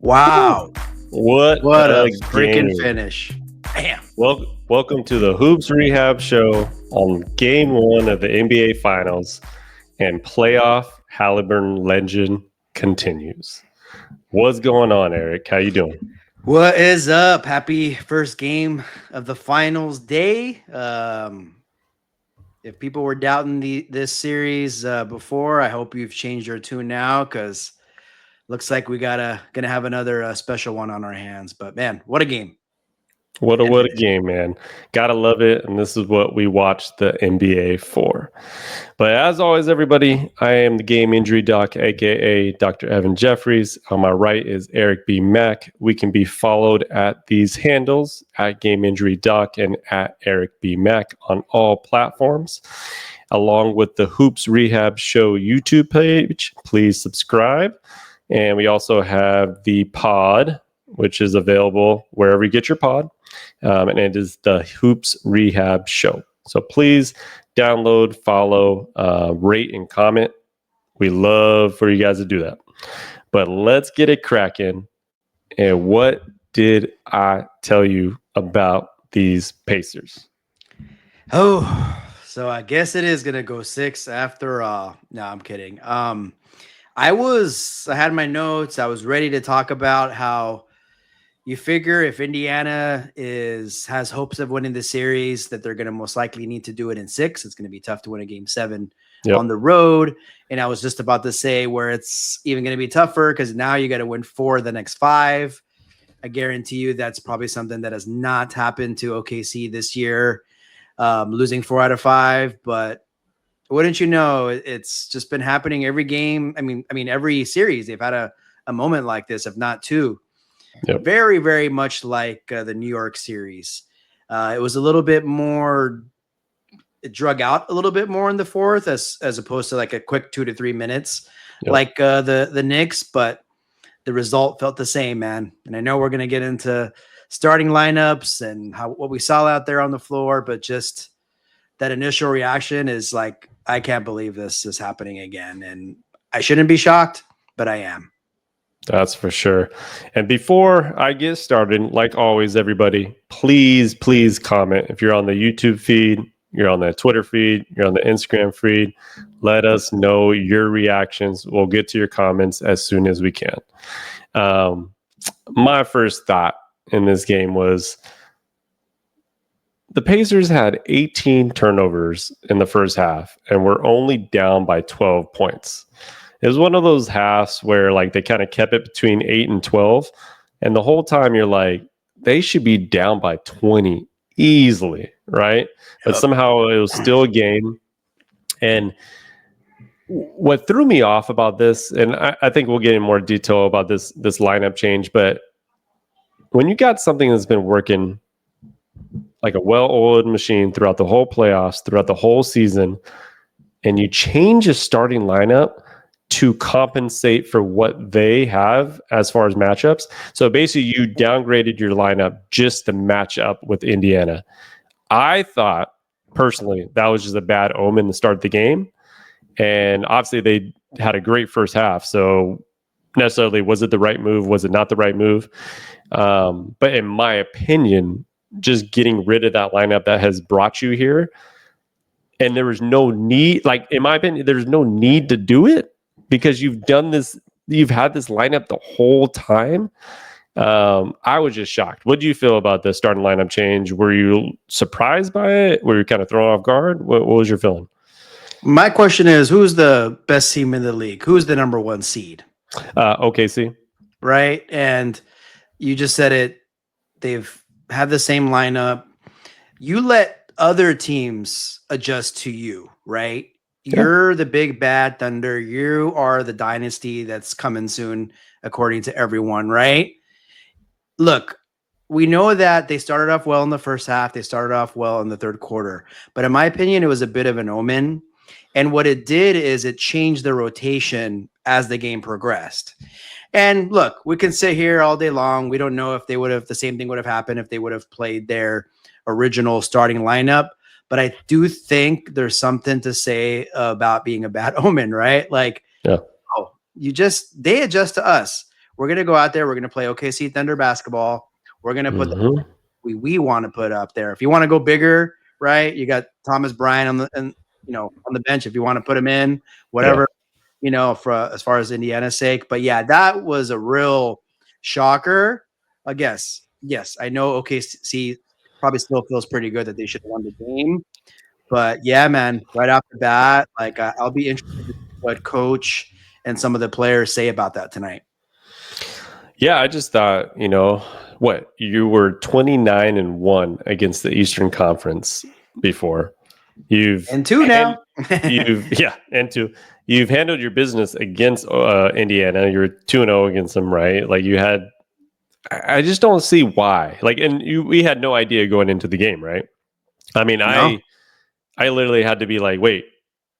Wow. What a game. freaking finish. Damn. Welcome to the Hoops Rehab Show on Game 1 of the NBA Finals, and Playoff Haliburton legend continues. What's going on, Eric? How you doing? What is up? Happy first game of the finals day. If people were doubting this series before, I hope you've changed your tune now, because looks like we gonna have another special one on our hands. But man, what a game! What a game, man. Gotta love it. And this is what we watch the NBA for. But as always, everybody, I am the Game Injury Doc, aka Dr. Evan Jeffries. On my right is Eric B. Mack. We can be followed at these handles at Game Injury Doc and at Eric B. Mack on all platforms, along with the Hoops Rehab Show YouTube page. Please subscribe. And we also have the pod, which is available wherever you get your pod. And it is the Hoops Rehab Show. So please download, follow, rate, and comment. We love for you guys to do that. But let's get it cracking. And what did I tell you about these Pacers? Oh, so I guess it is going to go 6 after all. No, I'm kidding. I had my notes. I was ready to talk about how you figure if Indiana has hopes of winning the series, that they're going to most likely need to do it in 6. It's going to be tough to win a game 7 on the road. And I was just about to say where it's even going to be tougher, because now you got to win 4 of the next 5. I guarantee you that's probably something that has not happened to OKC this year, losing 4 out of 5. But wouldn't you know, it's just been happening every game. I mean, every series they've had a moment like this, if not 2. Yep. Very, very much like the New York series. It was a little bit more, it drug out a little bit more in the 4th as opposed to like a quick 2 to 3 minutes, like the Knicks, but the result felt the same, man. And I know we're going to get into starting lineups and what we saw out there on the floor, but just that initial reaction is like, I can't believe this is happening again. And I shouldn't be shocked, but I am. That's for sure. And before I get started, like always, everybody, please comment. If you're on the YouTube feed, you're on the Twitter feed, you're on the Instagram feed, let us know your reactions. We'll get to your comments as soon as we can. My first thought in this game was the Pacers had 18 turnovers in the first half, and we're only down by 12 points. It was one of those halves where like they kind of kept it between 8 and 12. And the whole time you're like, they should be down by 20 easily, right? But somehow it was still a game. And what threw me off about this, and I think we'll get in more detail about this lineup change, but when you got something that's been working like a well-oiled machine throughout the whole playoffs, throughout the whole season, and you change a starting lineup to compensate for what they have as far as matchups. So basically you downgraded your lineup just to match up with Indiana. I thought personally that was just a bad omen to start the game. And obviously they had a great first half. So necessarily, was it the right move? Was it not the right move? But in my opinion, just getting rid of that lineup that has brought you here, and there was no need, like in my opinion, there's no need to do it, because you've done this, you've had this lineup the whole time. I was just shocked. What do you feel about the starting lineup change? Were you surprised by it? Were you kind of thrown off guard? What was your feeling? My question is, who's the best team in the league? Who's the number 1 seed? OKC. Right? And you just said it. They've had the same lineup. You let other teams adjust to you, right? You're the big bad Thunder. You are the dynasty that's coming soon, according to everyone, right? Look, we know that they started off well in the first half. They started off well in the third quarter. But in my opinion, it was a bit of an omen. And what it did is it changed the rotation as the game progressed. And look, we can sit here all day long. We don't know if the same thing would have happened if they would have played their original starting lineup. But I do think there's something to say about being a bad omen, right? Like, they adjust to us. we're going to go out there. We're going to play OKC Thunder basketball. We're going to put the we want to put up there. If you want to go bigger, right? You got Thomas Bryant on the bench. If you want to put him in, whatever, for as far as Indiana's sake. But yeah, that was a real shocker. I guess. Yes, I know OKC probably still feels pretty good that they should have won the game. But yeah, man, right off the bat, like I'll be interested to see what coach and some of the players say about that tonight. Yeah, I just thought, what, you were 29-1 against the Eastern Conference before. And 2 now. and 2. You've handled your business against Indiana. You're 2-0 against them, right? Like you had. I just don't see why. Like, and we had no idea going into the game, right? I mean, no. I literally had to be like, wait,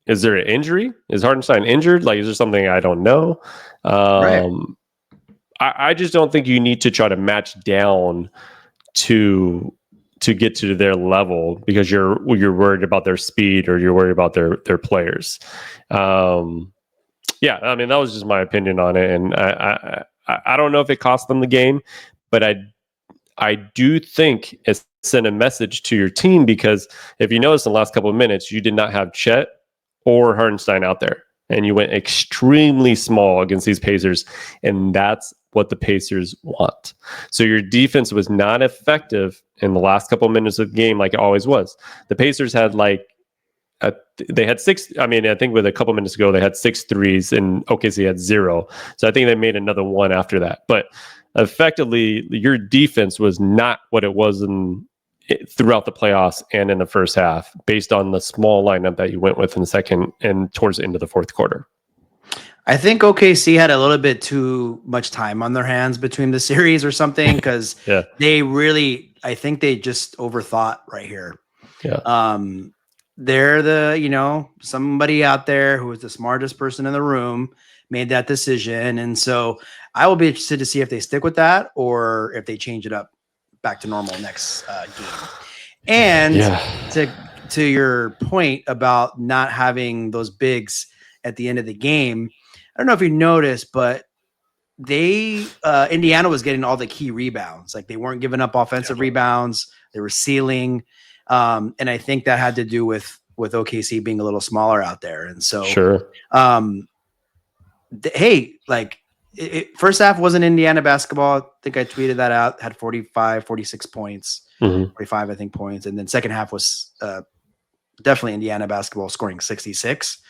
is there an injury? Is Hartenstein injured? Like, is there something I don't know? Right. I just don't think you need to try to match down to get to their level because you're worried about their speed or you're worried about their players. Yeah, I mean, that was just my opinion on it, and I don't know if it cost them the game, but I do think it sent a message to your team because if you notice in the last couple of minutes, you did not have Chet or Hartenstein out there, and you went extremely small against these Pacers, and that's what the Pacers want. So your defense was not effective in the last couple of minutes of the game like it always was. The Pacers had they had 6. I mean, I think with a couple minutes ago, they had 6 threes and OKC had 0. So I think they made another one after that. But effectively, your defense was not what it was throughout the playoffs and in the first half, based on the small lineup that you went with in the second and towards the end of the fourth quarter. I think OKC had a little bit too much time on their hands between the series or something because they really, I think they just overthought right here. Yeah. They're somebody out there who was the smartest person in the room made that decision. And so I will be interested to see if they stick with that or if they change it up back to normal next game. And to your point about not having those bigs at the end of the game, I don't know if you noticed, but Indiana was getting all the key rebounds. Like they weren't giving up offensive rebounds. They were sealing. And I think that had to do with OKC being a little smaller out there. And so, first half wasn't Indiana basketball. I think I tweeted that out, had 45, 46 points, 45, I think, points. And then second half was definitely Indiana basketball, scoring 66.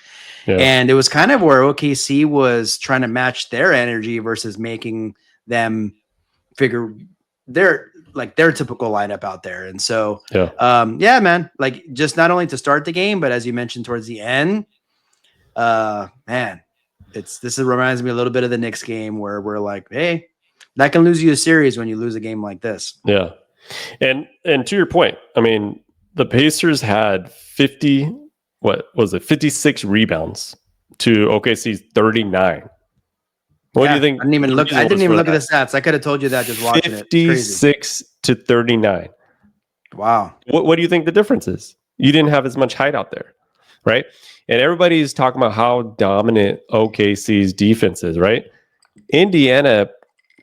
Yeah. And it was kind of where OKC was trying to match their energy versus making them figure their typical lineup out there. And so, man, like just not only to start the game, but as you mentioned towards the end, man, this reminds me a little bit of the Knicks game where we're like, hey, that can lose you a series when you lose a game like this. Yeah. And to your point, I mean, the Pacers had 56 rebounds to OKC's 39. What do you think? I didn't even look at the stats. I could have told you that just watching 56 to 39. Wow. What do you think the difference is? You didn't have as much height out there, right? And everybody's talking about how dominant OKC's defense is, right? Indiana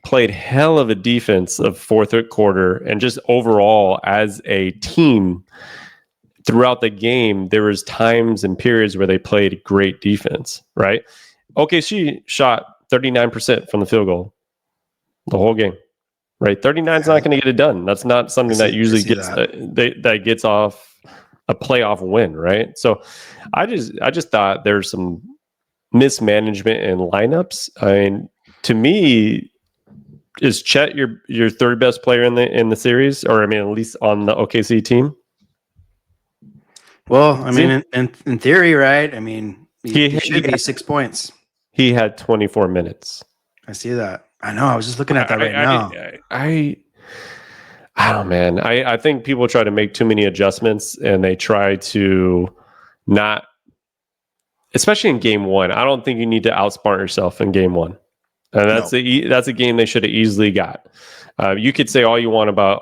played hell of a defense of fourth quarter and just overall as a team throughout the game. There was times and periods where they played great defense, right? OKC shot 39% from the field goal the whole game, right? 39 is not going to get it done. That's not something that usually gets that gets off a playoff win, right? So I just thought there's some mismanagement in lineups. I mean, to me, is Chet your third best player in the series, or I mean, at least on the OKC team? Well, I mean, in theory, right? I mean, he should be 6 points. He had 24 minutes. I see that. I know. I was just looking at that now. I don't know, man. I think people try to make too many adjustments and they try to not, especially in game one. I don't think you need to outsmart yourself in game one. And that's a game they should have easily got. You could say all you want about,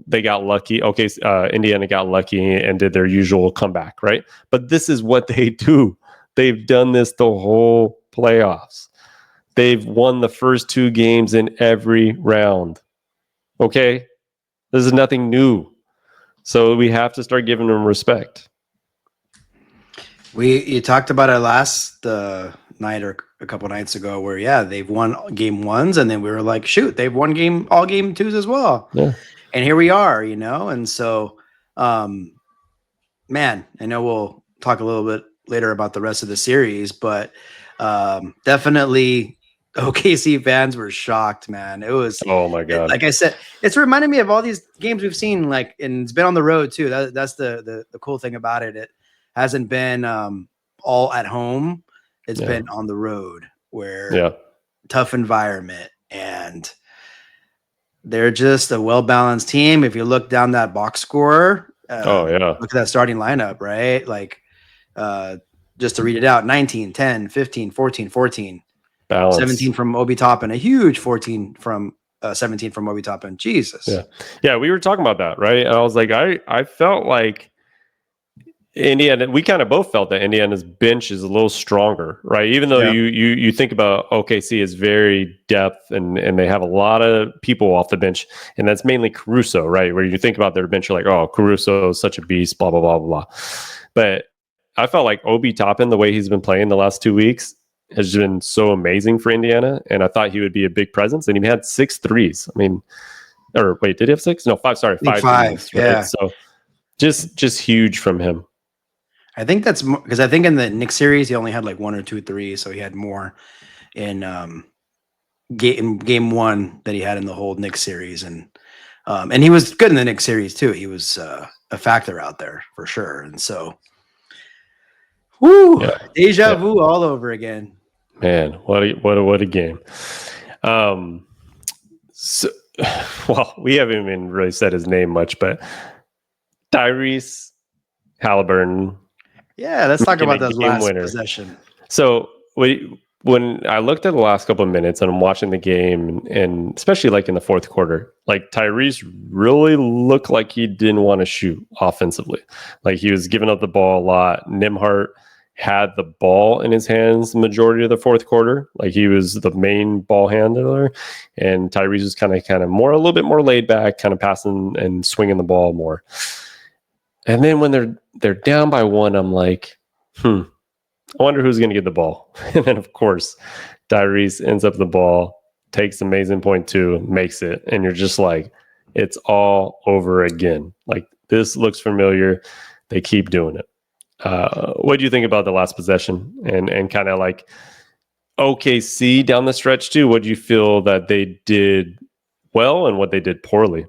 they got lucky. Okay, Indiana got lucky and did their usual comeback, right? But this is what they do. They've done this the whole playoffs. they've won the first 2 games in every round. Okay? This is nothing new. So we have to start giving them respect. You talked about it last night or a couple nights ago where they've won game 1s, and then we were like, shoot, they've won all game 2s as well. Yeah. And here we are, and so man, I know we'll talk a little bit later about the rest of the series, but definitely OKC fans were shocked, man. It was, oh my God. Like I said, it's reminded me of all these games we've seen, like, and it's been on the road too. That's the cool thing about it. It hasn't been all at home. It's been on the road where tough environment, and they're just a well-balanced team. If you look down that box score, look at that starting lineup, right? Like, just to read it out: 19, 10, 15, 14, 14, balance. 17 from Obi Toppin, a huge 14 from 17 from Obi Toppin. Jesus. Yeah, we were talking about that, right? And I was like, I felt like Indiana, we kind of both felt that Indiana's bench is a little stronger, right? Even though you think about OKC is very depth and they have a lot of people off the bench, and that's mainly Caruso, right? Where you think about their bench, you're like, oh, Caruso is such a beast, blah, blah, blah, blah. But I felt like Obi Toppin, the way he's been playing the last 2 weeks, has been so amazing for Indiana, and I thought he would be a big presence, and he had 6 threes. I mean, or wait, did he have 6? No, 5. Sorry, 5. Threes, right? Yeah. So just huge from him. I think that's because I think in the Knicks series he only had like 1 or 2 threes, so he had more in game 1 that he had in the whole Knicks series, and he was good in the Knicks series too. He was a factor out there for sure, and so deja vu all over again. Man, what a game. So, well, we haven't even really said his name much, but Tyrese Haliburton. Yeah, let's talk about those last possession. So when I looked at the last couple of minutes and I'm watching the game, and especially like in the fourth quarter, like Tyrese really looked like he didn't want to shoot offensively. Like he was giving up the ball a lot. Nembhard had the ball in his hands the majority of the fourth quarter. Like he was the main ball handler, and Tyrese was kind of more, a little bit more laid back, kind of passing and swinging the ball more. And then when they're down by 1, I'm like, I wonder who's going to get the ball. And then of course, Tyrese ends up the ball, takes amazing point 2, makes it, and you're just like, it's all over again. Like this looks familiar. They keep doing it. What do you think about the last possession and kind of like OKC down the stretch too? What do you feel that they did well and what they did poorly?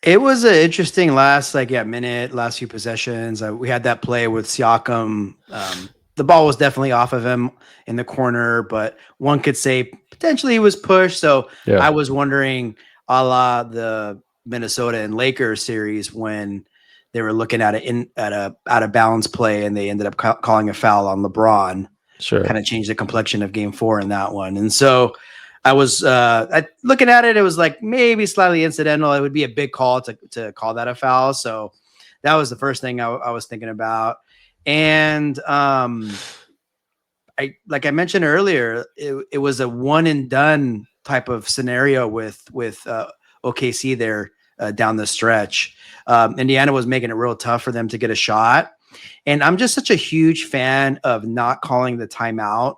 It was an interesting last few possessions. We had that play with Siakam. The ball was definitely off of him in the corner, but one could say potentially he was pushed. So I was wondering, a la the Minnesota and Lakers series, when they were looking at it at a out of balance play, and they ended up calling a foul on LeBron. Sure, kind of changed the complexion of Game 4 in that one. And so I was looking at it. It was like maybe slightly incidental. It would be a big call to call that a foul. So that was the first thing I was thinking about. And like I mentioned earlier, it was a one and done type of scenario with OKC there down the stretch. Indiana was making it real tough for them to get a shot. And I'm just such a huge fan of not calling the timeout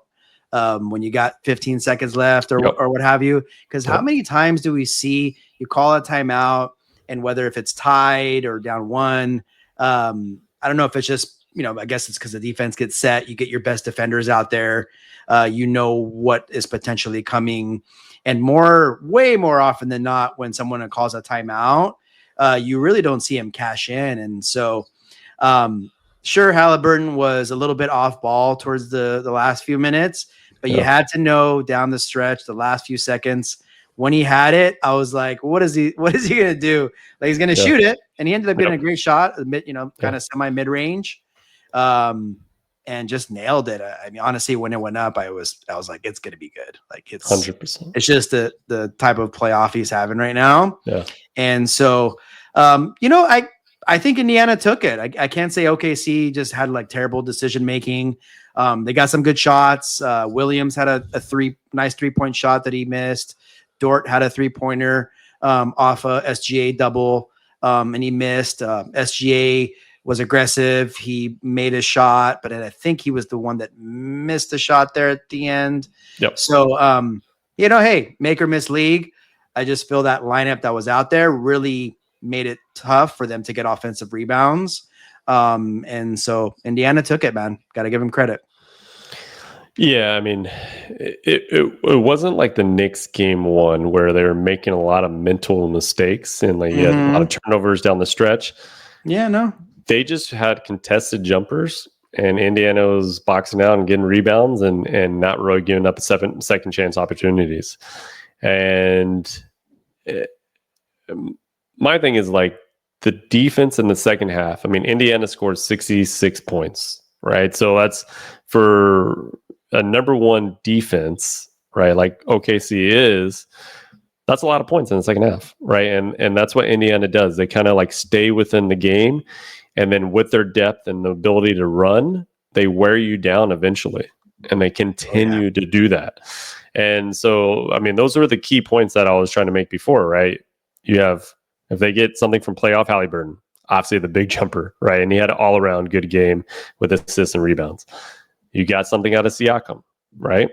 when you got 15 seconds left or what have you. Because how many times do we see you call a timeout, and whether if it's tied or down 1, I don't know if it's just, I guess it's because the defense gets set. You get your best defenders out there. You know what is potentially coming. And way more often than not, when someone calls a timeout, you really don't see him cash in. And so, sure, Haliburton was a little bit off ball towards the last few minutes, but you had to know down the stretch, the last few seconds, when he had it, I was like, what is he going to do? Like, he's going to shoot it. And he ended up getting a great shot, kind of semi mid-range, and just nailed it. I mean, honestly, when it went up, I was like, it's going to be good. Like, it's 100%. It's just the type of playoff he's having right now. Yeah. And so, I think Indiana took it. I can't say OKC just had like terrible decision making. They got some good shots. Williams had a nice 3-point shot that he missed. Dort had a 3-pointer off a SGA double, and he missed. SGA was aggressive. He made a shot, but I think he was the one that missed the shot there at the end. Yep. So, hey, make or miss league. I just feel that lineup that was out there really made it tough for them to get offensive rebounds. And so Indiana took it, man. Got to give him credit. Yeah, I mean, it wasn't like the Knicks game one where they were making a lot of mental mistakes and like you had a lot of turnovers down the stretch. Yeah, no. They just had contested jumpers, and Indiana was boxing out and getting rebounds and not really giving up second chance opportunities. And my thing is like the defense in the second half. I mean, Indiana scored 66 points, right? So that's for a number one defense, right? Like OKC is, that's a lot of points in the second half, right? And that's what Indiana does. They kind of like stay within the game, and then with their depth and the ability to run, they wear you down eventually, and they continue to do that. And so, I mean, those are the key points that I was trying to make before, right? You have, if they get something from Playoff Haliburton, obviously the big jumper, right? And he had an all-around good game with assists and rebounds. You got something out of Siakam, right?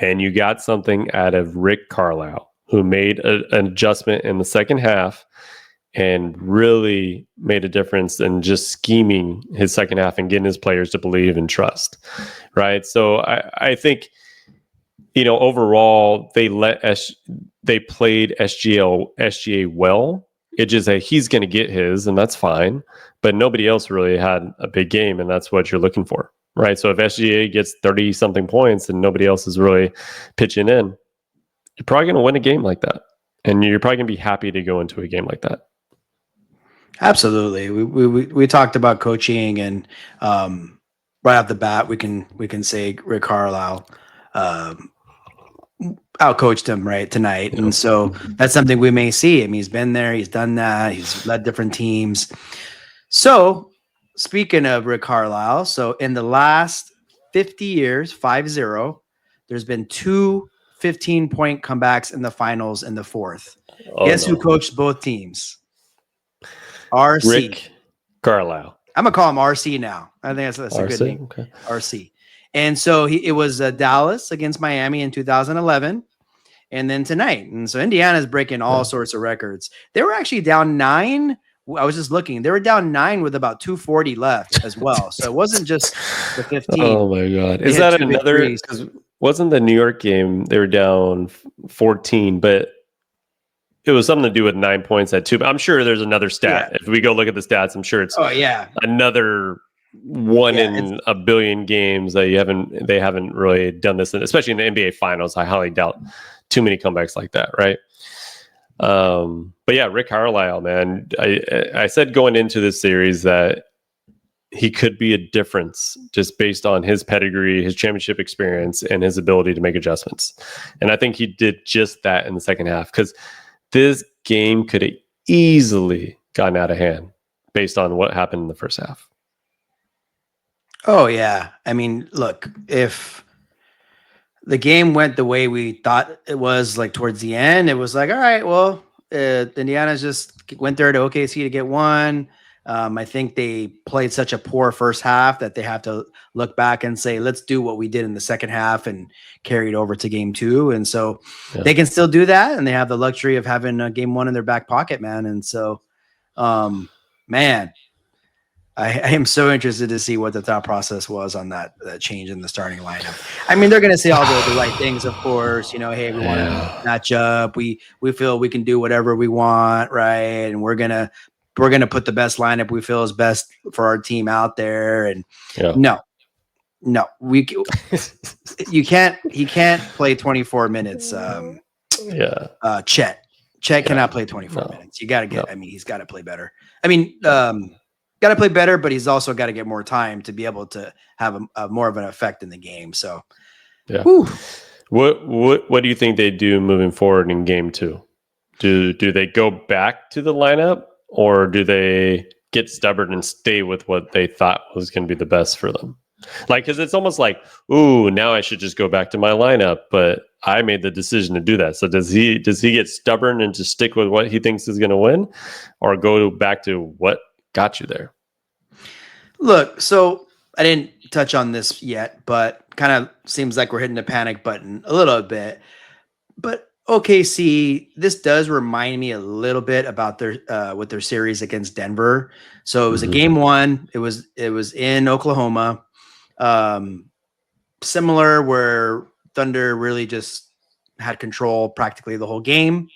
And you got something out of Rick Carlisle, who made an adjustment in the second half and really made a difference in just scheming his second half and getting his players to believe and trust, right? So I think, overall they played SGA well. It just that he's going to get his, and that's fine. But nobody else really had a big game, and that's what you're looking for, right? So if SGA gets 30-something points and nobody else is really pitching in, you're probably going to win a game like that, and you're probably going to be happy to go into a game like that. Absolutely. We talked about coaching, and right off the bat, we can say Rick Carlisle outcoached him right tonight, and so that's something we may see. I mean, he's been there, he's done that, he's led different teams. So, speaking of Rick Carlisle, so in the last 50 years, 50, there's been 2 15-point comebacks in the finals in the fourth. Guess who coached both teams? RC. Rick Carlisle. I'm gonna call him RC now. I think that's a good name. Okay. RC. And so it was Dallas against Miami in 2011, and then tonight. And so Indiana's breaking all sorts of records. They were actually down 9. I was just looking. They were down 9 with about 2:40 left as well. So it wasn't just the 15. Oh my God! Is that another? Because wasn't the New York game they were down 14, but it was something to do with 9 points at 2. But I'm sure there's another stat. Yeah. If we go look at the stats, I'm sure it's another one in a billion games that they haven't really done this, especially in the NBA Finals. I highly doubt too many comebacks like that, right? But yeah, Rick Carlisle, man, I said going into this series that he could be a difference just based on his pedigree, his championship experience, and his ability to make adjustments. And I think he did just that in the second half, because this game could have easily gotten out of hand based on what happened in the first half. Oh, yeah. I mean, look, if the game went the way we thought it was, like towards the end, it was like, all right, well, Indiana just went there to OKC to get one. I think they played such a poor first half that they have to look back and say, let's do what we did in the second half and carry it over to game 2. And so they can still do that. And they have the luxury of having game 1 in their back pocket, man. And so, man, I am so interested to see what the thought process was on that change in the starting lineup. I mean, they're going to say all the right things, of course. Hey, we want to match up. We feel we can do whatever we want, right? And we're gonna put the best lineup we feel is best for our team out there. And no, he can't play 24 minutes. Chet cannot play 24 minutes. You got to get. I mean, he's got to play better. I mean, got to play better, but he's also got to get more time to be able to have a more of an effect in the game. So, what do you think they do moving forward in game 2? Do they go back to the lineup, or do they get stubborn and stay with what they thought was going to be the best for them? Like, because it's almost like, ooh, now I should just go back to my lineup, but I made the decision to do that. So does he get stubborn and just stick with what he thinks is going to win, or go back to what got you there? Look, so I didn't touch on this yet, but kind of seems like we're hitting the panic button a little bit. But OKC, this does remind me a little bit about their with their series against Denver. So it was a game one. It was in Oklahoma. Similar where Thunder really just had control practically the whole game.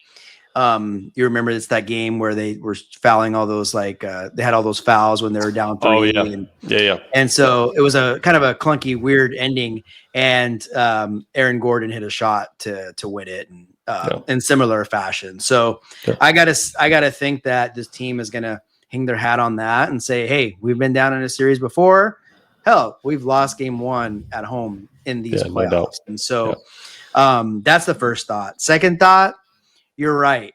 You remember it's that game where they were fouling all those they had all those fouls when they were down 3. Oh yeah, yeah. And so it was a kind of a clunky, weird ending. And Aaron Gordon hit a shot to win it, and in similar fashion. So I gotta think that this team is gonna hang their hat on that and say, hey, we've been down in a series before. Hell, we've lost game one at home in these playoffs. No, and so that's the first thought. Second thought, you're right.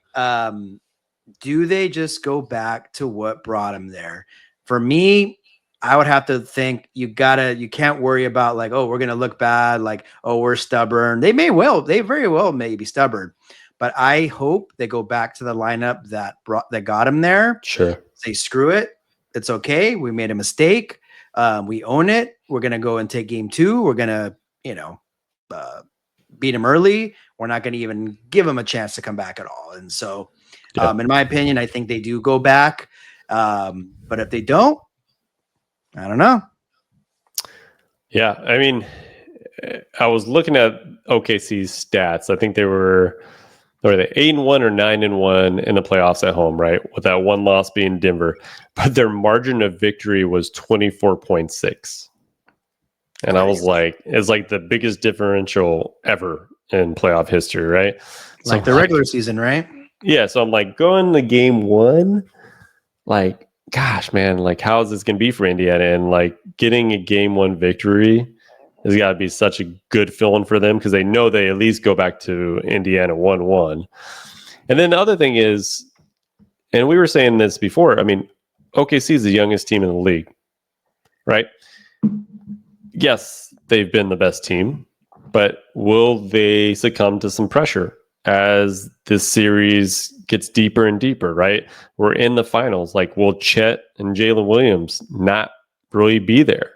Do they just go back to what brought them there? For me, I would have to think you can't worry about like, oh, we're going to look bad. Like, oh, we're stubborn. They very well may be stubborn, but I hope they go back to the lineup that got them there. Sure. Say, screw it. It's okay. We made a mistake. We own it. We're going to go and take game 2. We're going to, beat them early. We're not going to even give them a chance to come back at all. And so, in my opinion, I think they do go back. But if they don't, I don't know. Yeah. I mean, I was looking at OKC's stats. I think they were 8-1 or 9-1 in the playoffs at home, right? With that one loss being Denver, but their margin of victory was 24.6. And I was like, it's like the biggest differential ever in playoff history, right? Like the regular season, right? Yeah. So I'm like, going to game 1, like, gosh, man, like, how is this going to be for Indiana? And like, getting a game 1 victory has got to be such a good feeling for them, because they know they at least go back to Indiana 1-1. And then the other thing is, and we were saying this before, I mean, OKC is the youngest team in the league, right? Yes, they've been the best team, but will they succumb to some pressure as this series gets deeper and deeper, right? We're in the finals. Like, will Chet and Jalen Williams not really be there,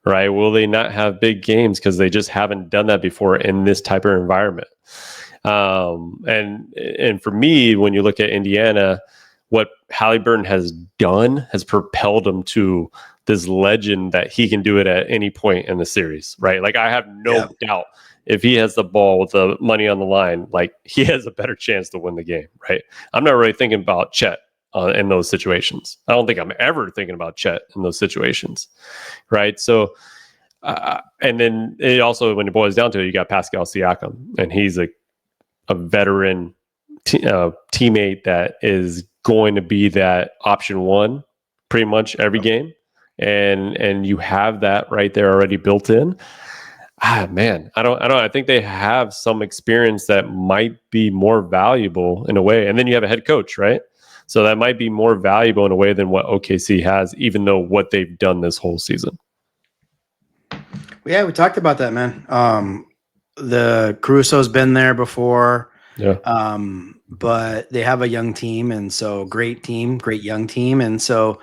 right? Will they not have big games because they just haven't done that before in this type of environment? And for me, when you look at Indiana, what Haliburton has done has propelled them to this legend that he can do it at any point in the series, right? Like, I have no doubt if he has the ball with the money on the line, like, he has a better chance to win the game, right? I'm not really thinking about Chet in those situations. I don't think I'm ever thinking about Chet in those situations, right? So, and then it also, when it boils down to it, you got Pascal Siakam, and he's a veteran teammate that is going to be that option 1 pretty much every game. And you have that right there already built in. Man, I don't know. I think they have some experience that might be more valuable in a way. And then you have a head coach, right? So that might be more valuable in a way than what OKC has, even though what they've done this whole season. Yeah, we talked about that, man. The Caruso's been there before. Yeah. But they have a young team, and so great young team. And so,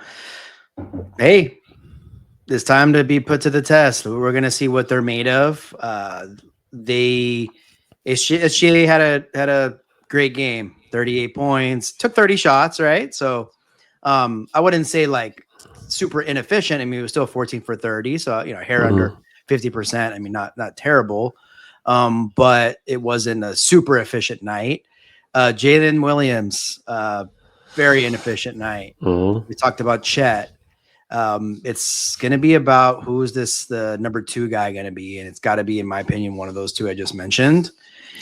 hey, it's time to be put to the test. We're going to see what they're made of. Shea had a great game, 38 points, took 30 shots, right? So I wouldn't say like super inefficient. I mean, it was still 14 for 30. So, hair under 50%. I mean, not terrible. But it wasn't a super efficient night. Jalen Williams, very inefficient night. We talked about Chet. It's going to be about who's the number 2 guy going to be. And it's got to be, in my opinion, one of those 2 I just mentioned.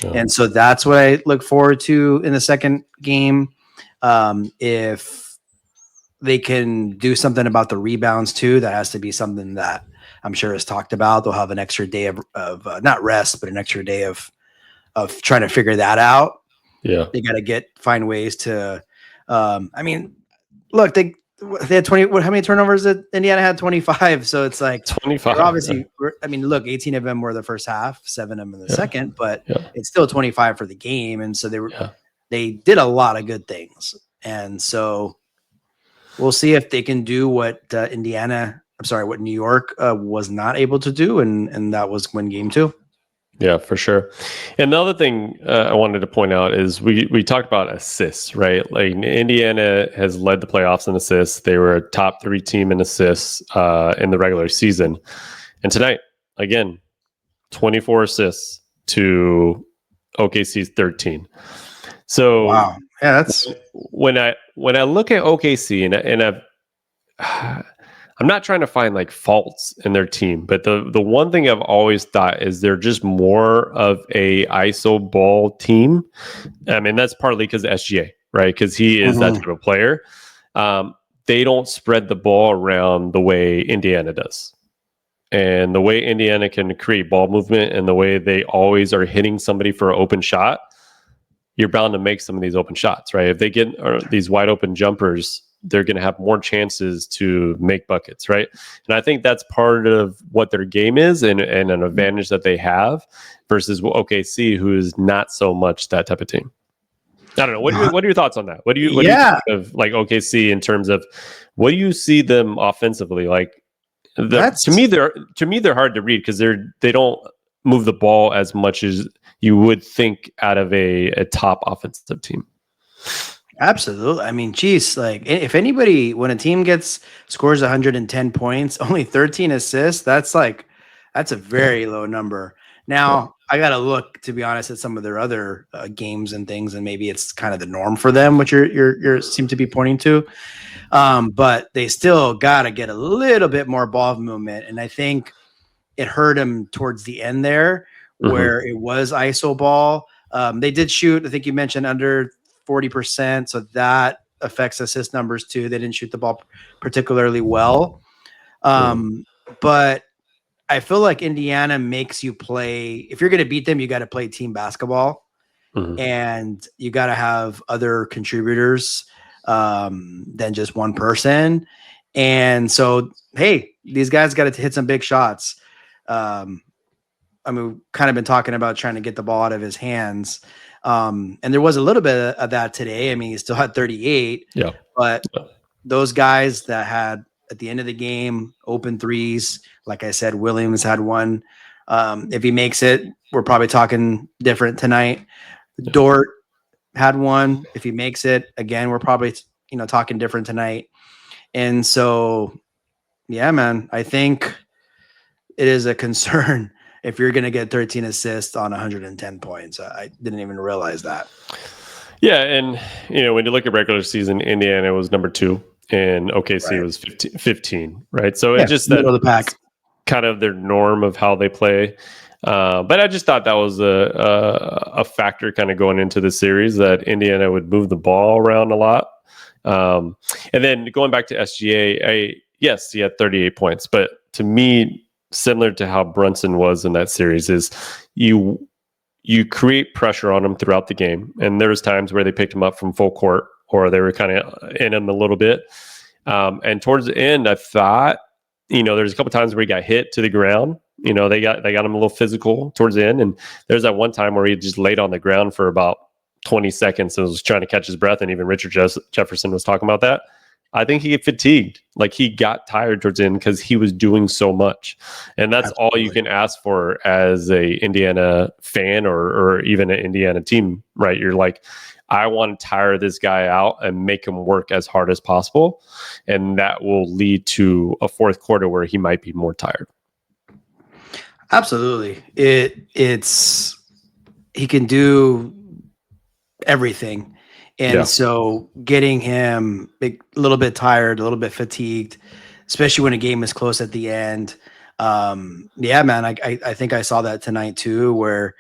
And so that's what I look forward to in the second game. If they can do something about the rebounds too, that has to be something that I'm sure is talked about. They'll have an extra day of not rest, but an extra day of trying to figure that out. Yeah. They got to find ways to, I mean, look, they had 20. How many turnovers did Indiana had? 25. So it's like 25. they're obviously. I mean, look, 18 of them were the first half, 7 of them in the second, but Yeah. it's still 25 for the game, and so Yeah. they did a lot of good things, and so we'll see if they can do what what New York was not able to do, and that was win game 2. Yeah, for sure. And the other thing I wanted to point out is we talked about assists, right? Like Indiana has led the playoffs in assists. They were a top 3 team in assists in the regular season. And tonight, again, 24 assists to OKC's 13. So wow, yeah, that's when I look at OKC and I'm not trying to find like faults in their team, but the one thing I've always thought is they're just more of a ISO ball team. I mean, that's partly because of SGA, right? Because he is that type of player. They don't spread the ball around the way Indiana does. And the way Indiana can create ball movement and the way they always are hitting somebody for an open shot, you're bound to make some of these open shots, right? If they get these wide open jumpers, they're going to have more chances to make buckets, right? And I think that's part of what their game is and an advantage that they have versus OKC, who is not so much that type of team. I don't know. What are your thoughts on that? What do you think of like OKC in terms of what do you see them offensively? Like to me they're hard to read because they don't move the ball as much as you would think out of a top offensive team. Absolutely. I mean, geez, like if anybody, when a team scores 110 points, only 13 assists, that's a very low number. Now, I got to look, to be honest, at some of their other games and things, and maybe it's kind of the norm for them, which you seem to be pointing to. But they still got to get a little bit more ball movement, and I think it hurt them towards the end there, where it was ISO ball. They did shoot, I think you mentioned, under 40%, so that affects assist numbers too. They didn't shoot the ball particularly well. But I feel like Indiana makes you play. If you're going to beat them, you got to play team basketball, and you got to have other contributors than just one person. And so, hey, these guys got to hit some big shots. I mean, we've kind of been talking about trying to get the ball out of his hands. And there was a little bit of that today. I mean, he still had 38, but those guys that had at the end of the game, open threes, like I said, Williams had one. If he makes it, we're probably talking different tonight. Dort had one. If he makes it again, we're probably, talking different tonight. And so, yeah, man, I think it is a concern if you're going to get 13 assists on 110 points. I didn't even realize that. Yeah. And, when you look at regular season, Indiana was number 2 and OKC was 15, right? So it's just middle of the pack, kind of their norm of how they play. But I just thought that was a factor kind of going into the series that Indiana would move the ball around a lot. And then going back to SGA, yes, he had 38 points, but to me, similar to how Brunson was in that series, is you create pressure on him throughout the game. And there was times where they picked him up from full court or they were kind of in him a little bit. And towards the end, I thought, there's a couple times where he got hit to the ground. They got him a little physical towards the end. And there's that one time where he just laid on the ground for about 20 seconds and was trying to catch his breath. And even Richard Jefferson was talking about that. I think he get fatigued. Like he got tired towards the end because he was doing so much. And that's all you can ask for as a Indiana fan or even an Indiana team, right? You're like, I want to tire this guy out and make him work as hard as possible. And that will lead to a fourth quarter where he might be more tired. Absolutely. He can do everything. And so getting him a little bit tired, a little bit fatigued, especially when a game is close at the end. Yeah, man, I think I saw that tonight too, where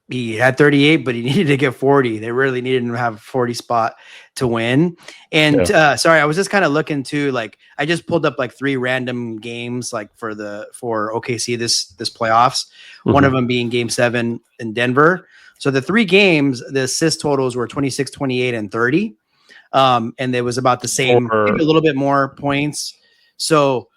he had 38, but he needed to get 40. They really needed him to have a 40 spot to win. And sorry, I was just kind of looking to I just pulled up 3 random games for OKC this playoffs. One of them being Game 7 in Denver. So the 3 games, the assist totals were 26, 28, and 30. And it was about the same, maybe a little bit more points. So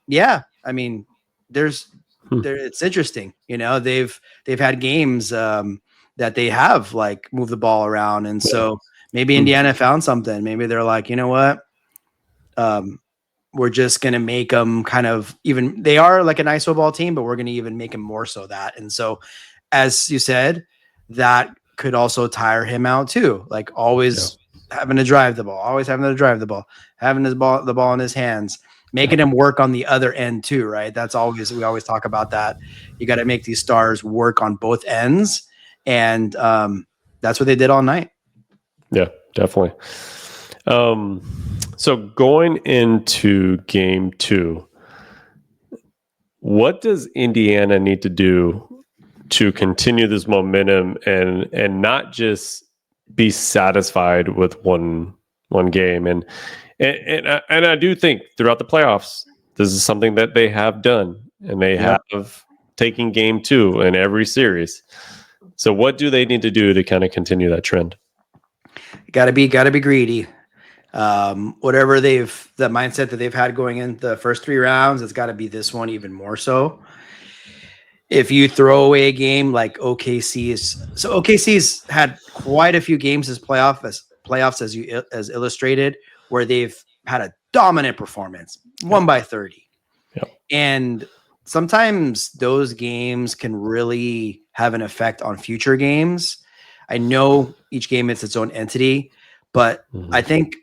yeah, I mean, it's interesting. You know, they've had games that they have like moved the ball around, and so maybe Indiana found something. Maybe they're like, you know what, we're just gonna make them kind of even. They are like an iso ball team, but we're gonna even make them more so that. And so, as you said, that could also tire him out too. Like always having to drive the ball, having the ball in his hands, making him work on the other end too, right? That's always, we always talk about that. You got to make these stars work on both ends, and that's what they did all night. Yeah, definitely. So going into game 2, what does Indiana need to do to continue this momentum and not just be satisfied with one game? And I do think throughout the playoffs, this is something that they have done, and they have taken game 2 in every series. So what do they need to do to kind of continue that trend? Got to be greedy. Whatever the mindset that they've had going in the first 3 rounds, it's got to be this one even more so. If you throw away a game like OKC's had quite a few games as playoffs as illustrated, where they've had a dominant performance, won by 30. And sometimes those games can really have an effect on future games. I know each game is its own entity, but I think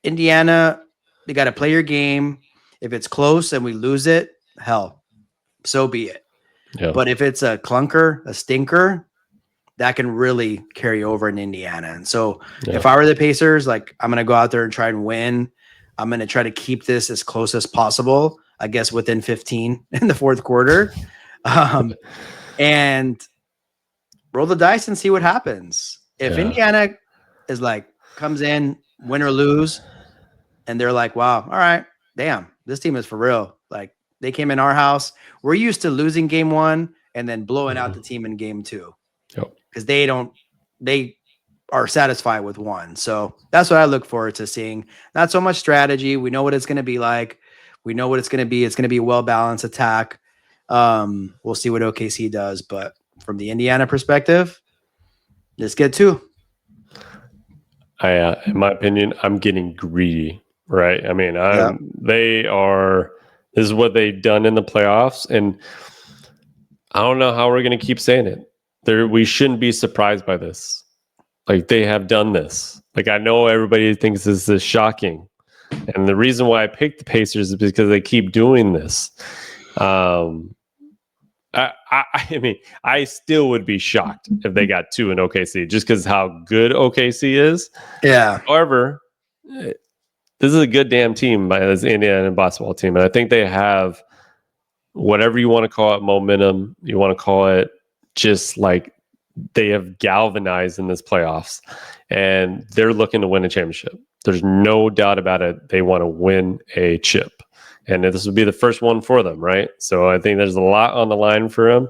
Indiana, they got to play your game. If it's close and we lose it, hell, so be it. But if it's a clunker, a stinker, that can really carry over in Indiana. And so if I were the Pacers, like, I'm going to go out there and try and win. I'm going to try to keep this as close as possible, I guess within 15 in the fourth quarter, and roll the dice and see what happens. If Indiana is like, comes in, win or lose, and they're like, wow, all right, damn, this team is for real. Like, they came in our house. We're used to losing game 1 and then blowing out the team in game 2 because they are satisfied with 1. So that's what I look forward to seeing. Not so much strategy. We know what it's going to be like. We know what it's going to be. It's going to be a well-balanced attack. We'll see what OKC does. But from the Indiana perspective, let's get 2. In my opinion, I'm getting greedy, right? I mean, this is what they've done in the playoffs, and I don't know how we're going to keep saying it. We shouldn't be surprised by this. Like, they have done this. Like, I know everybody thinks this is shocking, and the reason why I picked the Pacers is because they keep doing this. I mean, I still would be shocked if they got 2 in OKC, just because how good OKC is. Yeah. However, this is a good damn team by this Indiana basketball team, and I think they have whatever you want to call it, momentum. You want to call it just like they have galvanized in this playoffs, and they're looking to win a championship. There's no doubt about it. They want to win a chip, and this would be the first one for them, right? So I think there's a lot on the line for them,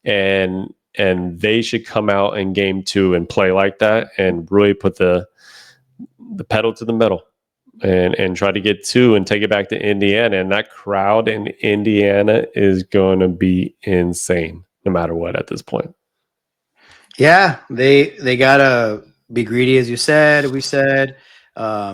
and they should come out in game 2 and play like that and really put the pedal to the metal and try to get 2 and take it back to Indiana. And that crowd in Indiana is going to be insane no matter what at this point. Yeah, they gotta be greedy, as you said. We said, I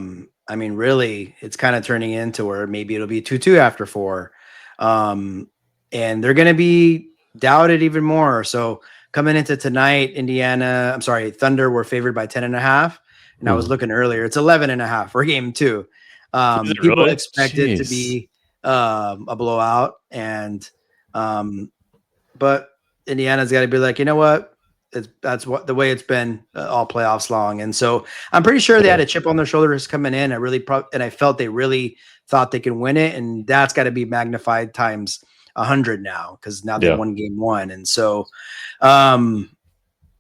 mean, really, it's kind of turning into where maybe it'll be 2-2 after 4, and they're gonna be doubted even more. So coming into tonight, Thunder were favored by 10.5, and I was looking earlier, it's 11.5 for game 2. People really? expect it to be a blowout, and but Indiana's got to be like, you know what? That's what the way it's been all playoffs long, and so I'm pretty sure they had a chip on their shoulders coming in. I felt they really thought they could win it, and that's got to be magnified times 100 now because now they won game 1, and so,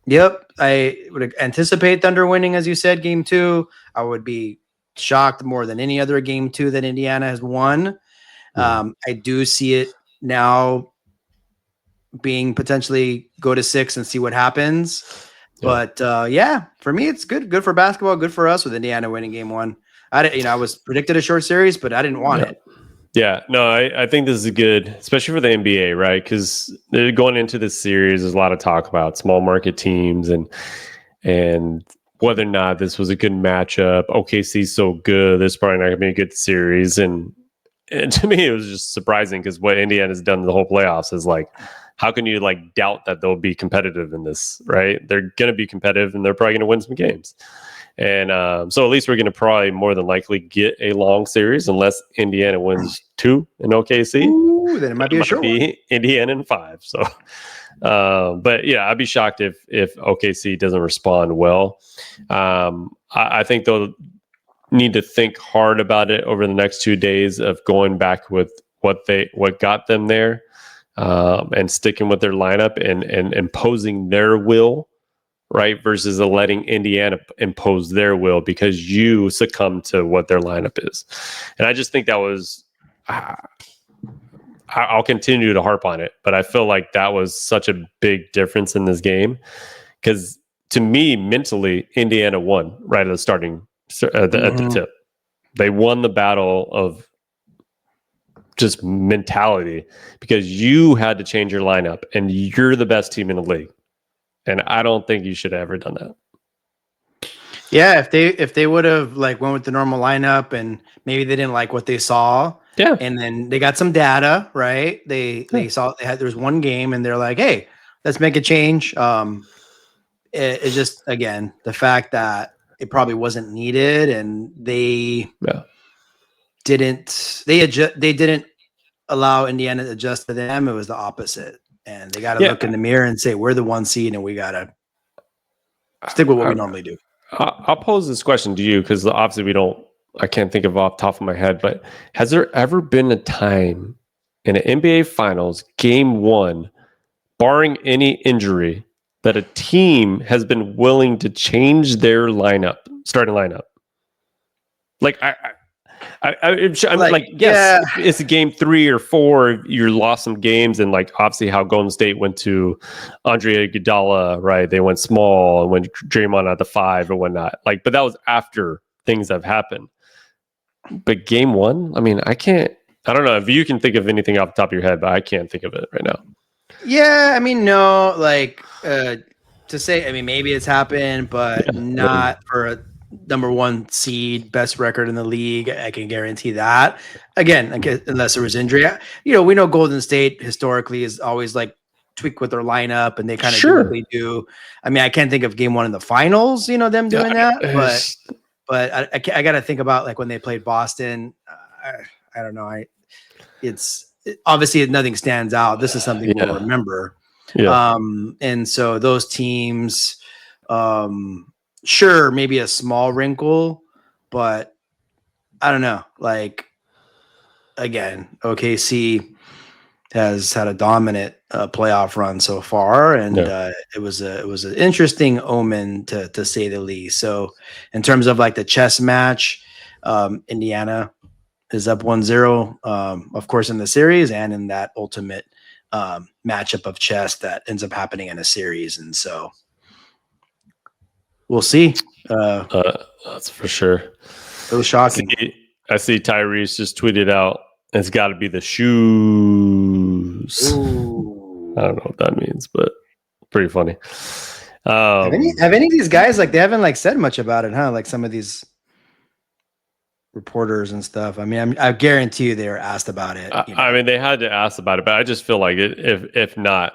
yep, I would anticipate Thunder winning, as you said, game 2. I would be shocked more than any other game 2 that Indiana has won. I do see it now being potentially go to 6 and see what happens. But yeah, for me, it's good. Good for basketball. Good for us with Indiana winning game one. I was predicted a short series, but I didn't want it. Yeah, no, I think this is good, especially for the NBA, right? Because going into this series, there's a lot of talk about small market teams and whether or not this was a good matchup. OKC's so good, this is probably not going to be a good series. And to me, it was just surprising because what Indiana's done the whole playoffs is like, how can you like doubt that they'll be competitive in this, right? They're going to be competitive and they're probably going to win some games. And so at least we're going to probably more than likely get a long series unless Indiana wins 2 in OKC. Ooh, then it might be a short one. Indiana in 5. So, but yeah, I'd be shocked if OKC doesn't respond well. I think they'll need to think hard about it over the next 2 days of going back with what got them there, and sticking with their lineup and imposing their will, right? Versus letting Indiana impose their will because you succumb to what their lineup is. And I just think that was, I'll continue to harp on it, but I feel like that was such a big difference in this game because to me, mentally, Indiana won right at the starting, at the tip. They won the battle of just mentality because you had to change your lineup and you're the best team in the league. And I don't think you should have ever done that. Yeah, if they would have like went with the normal lineup and maybe they didn't like what they saw, and then they got some data, right? They saw there was one game and they're like, hey, let's make a change. It's just again the fact that it probably wasn't needed and they didn't allow Indiana to adjust to them. It was the opposite, and they got to look in the mirror and say we're the 1 seed and we got to stick with what we normally do. I'll pose this question to you because obviously I can't think of off the top of my head, but has there ever been a time in an NBA Finals game 1, barring any injury, that a team has been willing to change their starting lineup? Like I'm like, yes, it's a game 3 or 4. You lost some games, and like obviously how Golden State went to Andre Iguodala, right? They went small and went Draymond at the 5 or whatnot. Like, but that was after things have happened. But game 1, I mean, I don't know if you can think of anything off the top of your head, but I can't think of it right now. Yeah, I mean, no, like to say, I mean, maybe it's happened, but not for a number 1 seed, best record in the league. I can guarantee that. Again, unless there was injury. We know Golden State historically is always like tweak with their lineup and they kind of do what they do. I mean, I can't think of game 1 in the finals, them doing that, but I got to think about like when they played Boston. I don't know. Obviously nothing stands out. This is something we'll remember. Yeah. And so those teams, sure, maybe a small wrinkle, but I don't know. Like again, OKC has had a dominant playoff run so far, and it was an interesting omen to say the least. So, in terms of like the chess match, Indiana is up 1-0, of course, in the series and in that ultimate matchup of chess that ends up happening in a series, and so we'll see. That's for sure. It was shocking. I see Tyrese just tweeted out, it's got to be the shoes. Ooh. I don't know what that means, but pretty funny. Have any of these guys, like, they haven't like said much about it, huh? Like some of these reporters and stuff. I mean, I guarantee you they were asked about it. I mean, they had to ask about it, but I just feel like if not,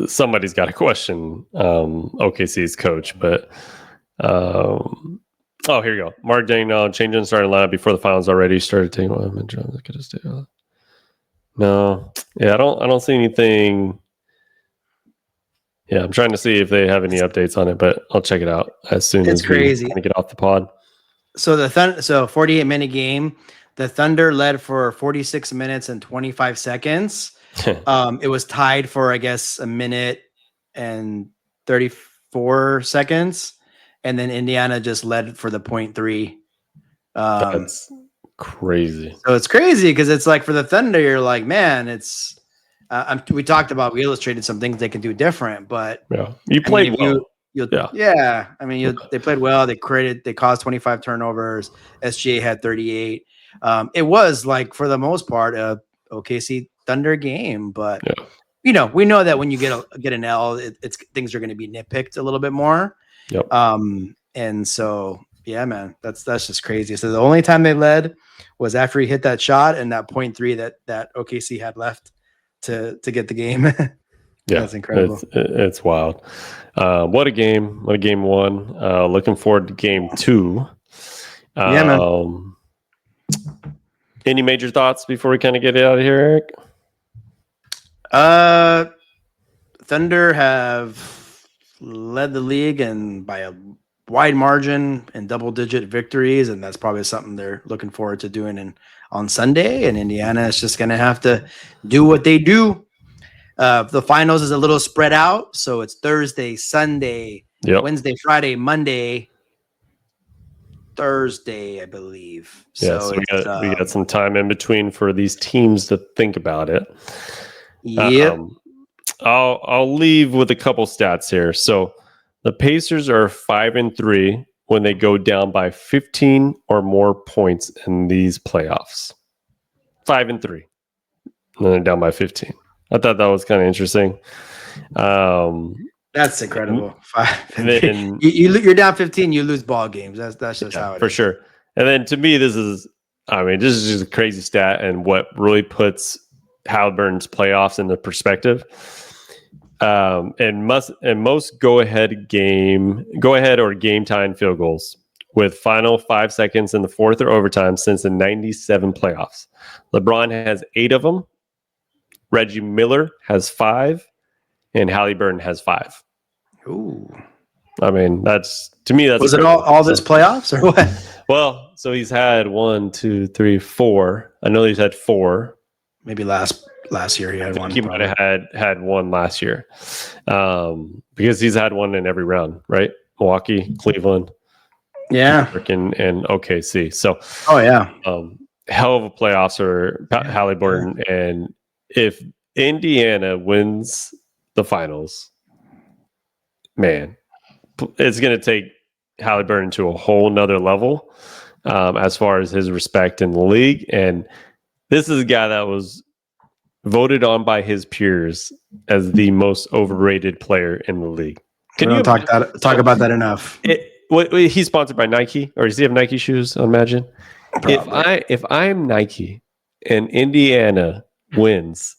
somebody's got to question OKC's coach. But here you go. Mark Daniel changing the starting lineup before the finals already started taking one. No, yeah, I don't see anything. Yeah, I'm trying to see if they have any updates on it, but I'll check it out as soon as we get off the pod. So 48-minute game. The Thunder led for 46 minutes and 25 seconds. It was tied for, I guess, 1 minute and 34 seconds. And then Indiana just led for the 0.3. That's crazy. So it's crazy because it's like for the Thunder, you're like, man, it's we talked about, we illustrated some things they can do different, but you played well. Yeah. I mean, they played well. They caused 25 turnovers. SGA had 38. It was like, for the most part, a OKC Thunder game, but we know that when you get an L, it's things are going to be nitpicked a little bit more. Yep. And so, yeah, man, that's just crazy. So the only time they led was after he hit that shot and that 0.3 that OKC had left to get the game. Yeah, that's incredible. It's wild. What a game! What a game one. Looking forward to game two. Yeah, man. Any major thoughts before we kind of get out of here, Eric? Thunder have led the league and by a wide margin and double-digit victories, and that's probably something they're looking forward to doing on Sunday. And Indiana is just going to have to do what they do. The finals is a little spread out, so it's Thursday, Sunday, Wednesday, Friday, Monday, Thursday, I believe. Yeah, so we got some time in between for these teams to think about it. Yeah. I'll leave with a couple stats here. So the Pacers are 5-3 when they go down by 15 or more points in these playoffs. 5-3. And then they're down by 15. I thought that was kind of interesting. That's incredible. You're down 15, you lose ball games. That's just how it is. For sure. And then to me, this is just a crazy stat and what really puts Haliburton's playoffs into perspective. And most go ahead or game time field goals with final 5 seconds in the fourth or overtime since the 97 playoffs. LeBron has 8 of them. Reggie Miller has 5, and Haliburton has 5. Ooh. I mean, that's was it all this playoffs or what? Well, so he's had 1, 2, 3, 4. I know he's had 4. Maybe last year he had one. He might have had one last year, because he's had one in every round, right? Milwaukee, Cleveland, and OKC. So, hell of a playoffs for Haliburton. And if Indiana wins the finals, man, it's going to take Haliburton to a whole nother level as far as his respect in the league. And this is a guy that was voted on by his peers as the most overrated player in the league. Can you talk about that enough? He's sponsored by Nike, or does he have Nike shoes? I imagine. Probably. If I'm Nike and Indiana wins,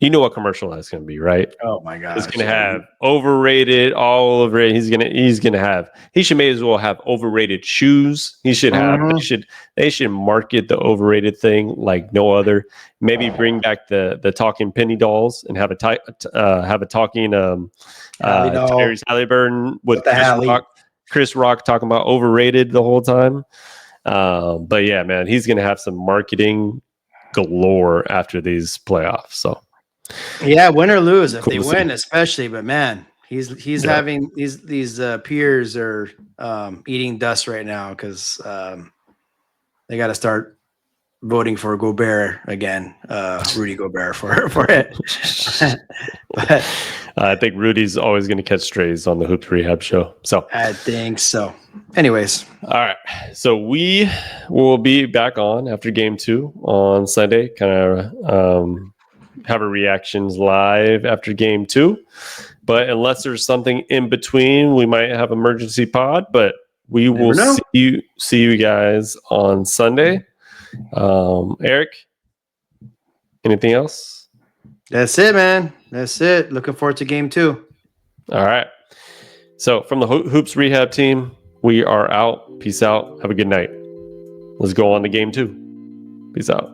you know what commercial that's going to be, right? Oh my God! It's going to have overrated all over it. He's going to have. He should may as well have overrated shoes. He should have. They should market the overrated thing like no other. Maybe bring back the talking penny dolls and have a talking Tyrese Haliburton with Chris Rock talking about overrated the whole time. But yeah, man, he's going to have some marketing galore after these playoffs. So. Yeah, win or lose. If they win, especially, but man, he's having these peers are eating dust right now because they got to start voting for Gobert again, Rudy Gobert for it. But I think Rudy's always going to catch strays on the Hoops Rehab show. So I think so. Anyways, all right. So we will be back on after game 2 on Sunday. Kind of. Have our reactions live after game 2, but unless there's something in between, we might have emergency pod, but we will see you guys on Sunday. Eric, anything else? That's it, man. That's it. Looking forward to game 2. All right. So from the Hoops Rehab team, we are out. Peace out. Have a good night. Let's go on to game 2. Peace out.